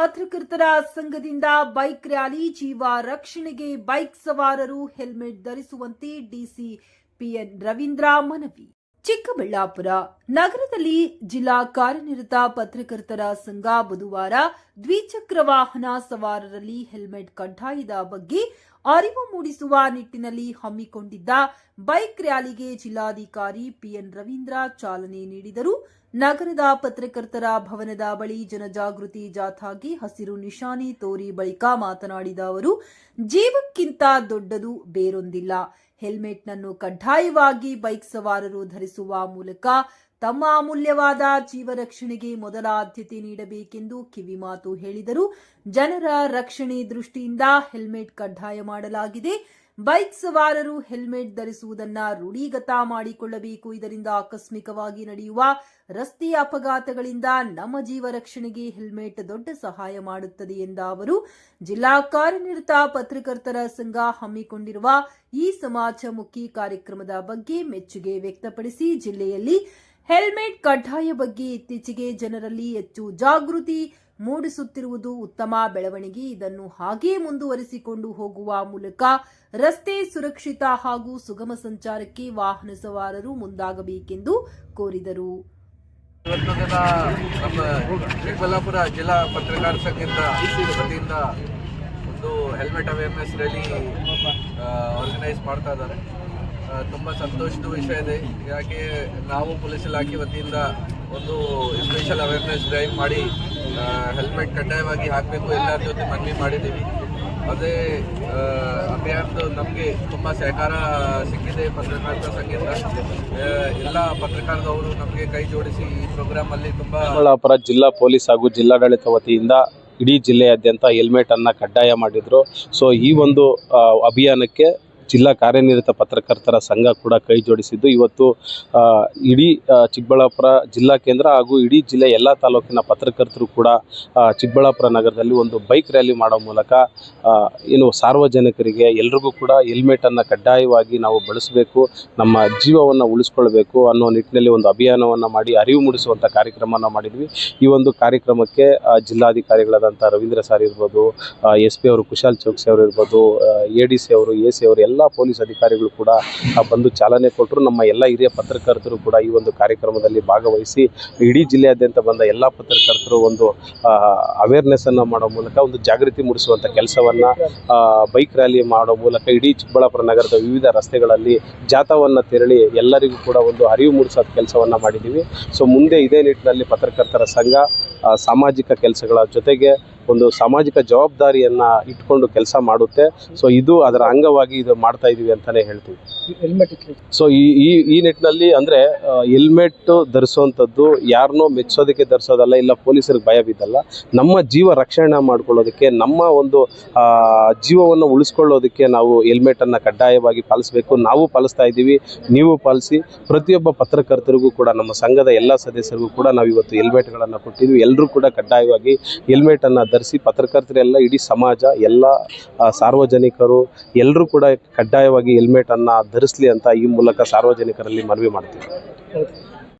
ಪತ್ರಕರ್ತರ ಸಂಘದಿಂದ bike rally ಜೀವ ರಕ್ಷಣೆಗೆ ಬೈಕ್ ಸವಾರರು ಹೆಲ್ಮೆಟ್ ಧರಿಸುವಂತೆ ಡಿಸಿ ಪಿಎನ್ ರವೀಂದ್ರ ಮನವಿ. ಚಿಕ್ಕಬಳ್ಳಾಪುರ ನಗರದಲ್ಲಿ ಜಿಲ್ಲಾ ಕಾರ್ಯನಿರತ ಪತ್ರಕರ್ತರ ಸಂಘ ಬುಧವಾರ ದ್ವಿಚಕ್ರ ವಾಹನ ಸವಾರರಲ್ಲಿ ಹೆಲ್ಮೆಟ್ ಕಡ್ಡಾಯದ ಬಗ್ಗೆ ಅರಿವು ಮೂಡಿಸುವ ನಿಟ್ಟಿನಲ್ಲಿ ಹಮ್ಮಿಕೊಂಡಿದ್ದ ಬೈಕ್ ರ್ಯಾಲಿಗೆ ಜಿಲ್ಲಾಧಿಕಾರಿ ಪಿಎನ್ ರವೀಂದ್ರ ಚಾಲನೆ ನೀಡಿದರು. ನಗರದ ಪತ್ರಕರ್ತರ ಭವನದ ಬಳಿ ಜನಜಾಗೃತಿ ಜಾಥಾಗೆ ಹಸಿರು ನಿಶಾನೆ ತೋರಿ ಬಳಿಕ ಮಾತನಾಡಿದ ಅವರು, ಜೀವಕ್ಕಿಂತ ದೊಡ್ಡದು ಬೇರೊಂದಿಲ್ಲ. ಹೆಲ್ಮೆಟ್ನನ್ನು ಕಡ್ಡಾಯವಾಗಿ ಬೈಕ್ ಸವಾರರು ಧರಿಸುವ ಮೂಲಕ ತಮ್ಮ ಅಮೂಲ್ಯವಾದ ಜೀವ ರಕ್ಷಣೆಗೆ ಮೊದಲ ಆದ್ಯತೆ ನೀಡಬೇಕೆಂದು ಕಿವಿಮಾತು ಹೇಳಿದರು. ಜನರ ರಕ್ಷಣೆ ದೃಷ್ಟಿಯಿಂದ ಹೆಲ್ಮೆಟ್ ಕಡ್ಡಾಯ ಮಾಡಲಾಗಿದೆ. ಬೈಕ್ ಸವಾರರು ಹೆಲ್ಮೆಟ್ ಧರಿಸುವುದನ್ನು ರೂಢಿಗತ ಮಾಡಿಕೊಳ್ಳಬೇಕು. ಇದರಿಂದ ಆಕಸ್ಮಿಕವಾಗಿ ನಡೆಯುವ ರಸ್ತೆ ಅಪಘಾತಗಳಿಂದ ನಮ್ಮ ಜೀವ ರಕ್ಷಣೆಗೆ ಹೆಲ್ಮೆಟ್ ದೊಡ್ಡ ಸಹಾಯ ಮಾಡುತ್ತದೆ ಎಂದ ಅವರು, ಜಿಲ್ಲಾ ಕಾರ್ಯನಿರತ ಪತ್ರಕರ್ತರ ಸಂಘ ಹಮ್ಮಿಕೊಂಡಿರುವ ಈ ಸಮಾಜಮುಖಿ ಕಾರ್ಯಕ್ರಮದ ಬಗ್ಗೆ ಮೆಚ್ಚುಗೆ ವ್ಯಕ್ತಪಡಿಸಿ, ಜಿಲ್ಲೆಯಲ್ಲಿ ಹೆಲ್ಮೆಟ್ ಕಡ್ಡಾಯ ಬಗ್ಗೆ ಇತ್ತೀಚೆಗೆ ಜನರಲ್ಲಿ ಹೆಚ್ಚು ಜಾಗೃತಿ ಮೂಡಿಸುತ್ತಿರುವುದು ಉತ್ತಮ ಬೆಳವಣಿಗೆ. ಇದನ್ನು ಹಾಗೇ ಮುಂದುವರಿಸಿಕೊಂಡು ಹೋಗುವ ಮೂಲಕ ರಸ್ತೆ ಸುರಕ್ಷಿತ ಹಾಗೂ ಸುಗಮ ಸಂಚಾರಕ್ಕೆ ವಾಹನ ಸವಾರರು ಮುಂದಾಗಬೇಕೆಂದು ಕೋರಿದರು. ಇವತ್ತು ದಿನ ನಮ್ಮ ಚಿಕ್ಕಬಳ್ಳಾಪುರ ಜಿಲ್ಲಾ ಪತ್ರಕರ್ತರ ಸಂಘದಿಂದ ವತಿಯಿಂದ ಒಂದು ಹೆಲ್ಮೆಟ್ ಅವೇರ್ನೆಸ್ ರ್ಯಾಲಿ ಆರ್ಗನೈಸ್ ಮಾಡ್ತಾ ಇದ್ದಾರೆ. ತುಂಬ ಸಂತೋಷದ ವಿಷಯ ಇದೆ. ಯಾಕೆ ನಾವು ಪೊಲೀಸ್ ಇಲಾಖೆ ವತಿಯಿಂದ ಒಂದು ಸ್ಪೆಷಲ್ ಅವೇರ್ನೆಸ್ ಡ್ರೈವ್ ಮಾಡಿ ಹೆಲ್ಮೆಟ್ ಕಡ್ಡಾಯವಾಗಿ ಹಾಕಬೇಕು ಎಲ್ಲರ ಜೊತೆ ಮನವಿ ಮಾಡಿದ್ದೀವಿ. ಅದೇ ಅಭಿಯಾನದ ನಮಗೆ ತುಂಬ ಸಹಕಾರ ಸಿಕ್ಕಿದೆ ಪತ್ರಕರ್ತರ ಸಂಘದಿಂದ. ಎಲ್ಲ ಪತ್ರಕರ್ತರವರು ನಮಗೆ ಕೈ ಜೋಡಿಸಿ ಈ ಪ್ರೋಗ್ರಾಮಲ್ಲಿ ತುಂಬ ಚಿಕ್ಕಬಳ್ಳಾಪುರ ಜಿಲ್ಲಾ ಪೊಲೀಸ್ ಹಾಗೂ ಜಿಲ್ಲಾಡಳಿತ ವತಿಯಿಂದ ಇಡೀ ಜಿಲ್ಲೆಯಾದ್ಯಂತ ಹೆಲ್ಮೆಟನ್ನು ಕಡ್ಡಾಯ ಮಾಡಿದರು. ಸೊ ಈ ಒಂದು ಅಭಿಯಾನಕ್ಕೆ ಜಿಲ್ಲಾ ಕಾರ್ಯನಿರತ ಪತ್ರಕರ್ತರ ಸಂಘ ಕೂಡ ಕೈ ಜೋಡಿಸಿದ್ದು, ಇವತ್ತು ಇಡೀ ಚಿಕ್ಕಬಳ್ಳಾಪುರ ಜಿಲ್ಲಾ ಕೇಂದ್ರ ಹಾಗೂ ಇಡೀ ಜಿಲ್ಲೆ ಎಲ್ಲ ತಾಲೂಕಿನ ಪತ್ರಕರ್ತರು ಕೂಡ ಚಿಕ್ಕಬಳ್ಳಾಪುರ ನಗರದಲ್ಲಿ ಒಂದು ಬೈಕ್ ರ್ಯಾಲಿ ಮಾಡೋ ಮೂಲಕ ಏನು ಸಾರ್ವಜನಿಕರಿಗೆ ಎಲ್ರಿಗೂ ಕೂಡ ಹೆಲ್ಮೆಟನ್ನು ಕಡ್ಡಾಯವಾಗಿ ನಾವು ಬಳಸಬೇಕು, ನಮ್ಮ ಜೀವವನ್ನು ಉಳಿಸ್ಕೊಳ್ಬೇಕು ಅನ್ನೋ ನಿಟ್ಟಿನಲ್ಲಿ ಒಂದು ಅಭಿಯಾನವನ್ನು ಮಾಡಿ ಅರಿವು ಮೂಡಿಸುವಂಥ ಕಾರ್ಯಕ್ರಮವನ್ನು ಮಾಡಿದ್ವಿ. ಈ ಒಂದು ಕಾರ್ಯಕ್ರಮಕ್ಕೆ ಜಿಲ್ಲಾಧಿಕಾರಿಗಳಾದಂಥ ರವೀಂದ್ರ ಸರ್ ಇರ್ಬೋದು, SP ಅವರು ಕುಶಾಲ್ ಚೌಕ್ಸಿ ಅವರು ಇರ್ಬೋದು, ADC ಅವರು, AC ಅವರು, ಎಲ್ಲ ಪೊಲೀಸ್ ಅಧಿಕಾರಿಗಳು ಕೂಡ ಬಂದು ಚಾಲನೆ ಕೊಟ್ಟರು. ನಮ್ಮ ಎಲ್ಲ ಹಿರಿಯ ಪತ್ರಕರ್ತರು ಕೂಡ ಈ ಒಂದು ಕಾರ್ಯಕ್ರಮದಲ್ಲಿ ಭಾಗವಹಿಸಿ ಇಡೀ ಜಿಲ್ಲೆಯಾದ್ಯಂತ ಬಂದ ಎಲ್ಲ ಪತ್ರಕರ್ತರು ಒಂದು ಅವೇರ್ನೆಸ್ ಅನ್ನು ಮಾಡೋ ಮೂಲಕ ಒಂದು ಜಾಗೃತಿ ಮೂಡಿಸುವಂಥ ಕೆಲಸವನ್ನು ಬೈಕ್ ರ್ಯಾಲಿ ಮಾಡೋ ಮೂಲಕ ಇಡೀ ಚಿಕ್ಕಬಳ್ಳಾಪುರ ನಗರದ ವಿವಿಧ ರಸ್ತೆಗಳಲ್ಲಿ ಜಾಥಾವನ್ನು ತೆರಳಿ ಎಲ್ಲರಿಗೂ ಕೂಡ ಒಂದು ಅರಿವು ಮೂಡಿಸೋ ಕೆಲಸವನ್ನು ಮಾಡಿದ್ದೀವಿ. ಸೊ ಮುಂದೆ ಇದೇ ನಿಟ್ಟಿನಲ್ಲಿ ಪತ್ರಕರ್ತರ ಸಂಘ ಸಾಮಾಜಿಕ ಕೆಲಸಗಳ ಜೊತೆಗೆ ಒಂದು ಸಾಮಾಜಿಕ ಜವಾಬ್ದಾರಿಯನ್ನು ಇಟ್ಕೊಂಡು ಕೆಲಸ ಮಾಡುತ್ತೆ. ಸೊ ಇದು ಅದರ ಅಂಗವಾಗಿ ಇದು ಮಾಡ್ತಾ ಇದೀವಿ ಅಂತಾನೆ ಹೇಳ್ತೀವಿ. ಸೊ ಈ ನಿಟ್ಟಿನಲ್ಲಿ ಅಂದರೆ ಹೆಲ್ಮೆಟ್ ಧರಿಸುವಂಥದ್ದು ಯಾರನ್ನೋ ಮೆಚ್ಚೋದಕ್ಕೆ ಧರಿಸೋದಲ್ಲ, ಇಲ್ಲ ಪೊಲೀಸರಿಗೆ ಭಯ ಬಿದ್ದಲ್ಲ, ನಮ್ಮ ಜೀವ ರಕ್ಷಣೆ ಮಾಡ್ಕೊಳ್ಳೋದಕ್ಕೆ, ನಮ್ಮ ಒಂದು ಜೀವವನ್ನು ಉಳಿಸ್ಕೊಳ್ಳೋದಕ್ಕೆ ನಾವು ಹೆಲ್ಮೆಟನ್ನು ಕಡ್ಡಾಯವಾಗಿ ಪಾಲಿಸಬೇಕು. ನಾವು ಪಾಲಿಸ್ತಾ ಇದ್ದೀವಿ, ನೀವು ಪಾಲಿಸಿ. ಪ್ರತಿಯೊಬ್ಬ ಪತ್ರಕರ್ತರಿಗೂ ಕೂಡ, ನಮ್ಮ ಸಂಘದ ಎಲ್ಲ ಸದಸ್ಯರಿಗೂ ಕೂಡ ನಾವು ಇವತ್ತು ಹೆಲ್ಮೆಟ್ಗಳನ್ನು ಕೊಟ್ಟಿದ್ವಿ. ಎಲ್ಲರೂ ಕೂಡ ಕಡ್ಡಾಯವಾಗಿ ಹೆಲ್ಮೆಟನ್ನು ಧರಿಸಿ, ಪತ್ರಕರ್ತರೆಲ್ಲ, ಇಡೀ ಸಮಾಜ, ಎಲ್ಲ ಸಾರ್ವಜನಿಕರು ಎಲ್ಲರೂ ಕೂಡ ಕಡ್ಡಾಯವಾಗಿ ಹೆಲ್ಮೆಟನ್ನು ಧರಿಸಲಿ ಅಂತ ಈ ಮೂಲಕ ಸಾರ್ವಜನಿಕರಲ್ಲಿ ಮನವಿ ಮಾಡ್ತೀವಿ.